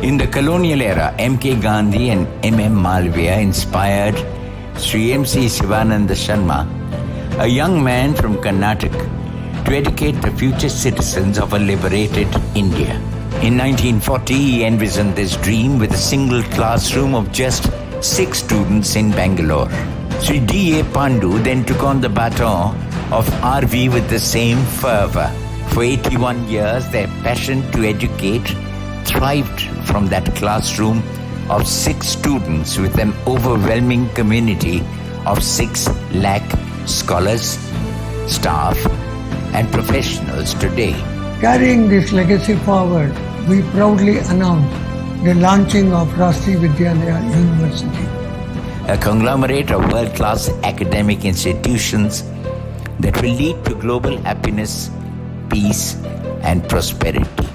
In the colonial era, M.K. Gandhi and M.M. Malviya inspired Sri M.C. Sivananda Sharma, a young man from Karnataka, to educate the future citizens of a liberated India. In 1940, he envisioned this dream with a single classroom of just 6 students in Bangalore. Sri D.A. Pandu then took on the baton of RV with the same fervor. For 81 years, their passion to educate thrived from that classroom of 6 students with an overwhelming community of 6 lakh scholars, staff, and professionals today. Carrying this legacy forward, we proudly announce the launching of Rashtriya Vidyalaya University, a conglomerate of world-class academic institutions that will lead to global happiness, peace, and prosperity.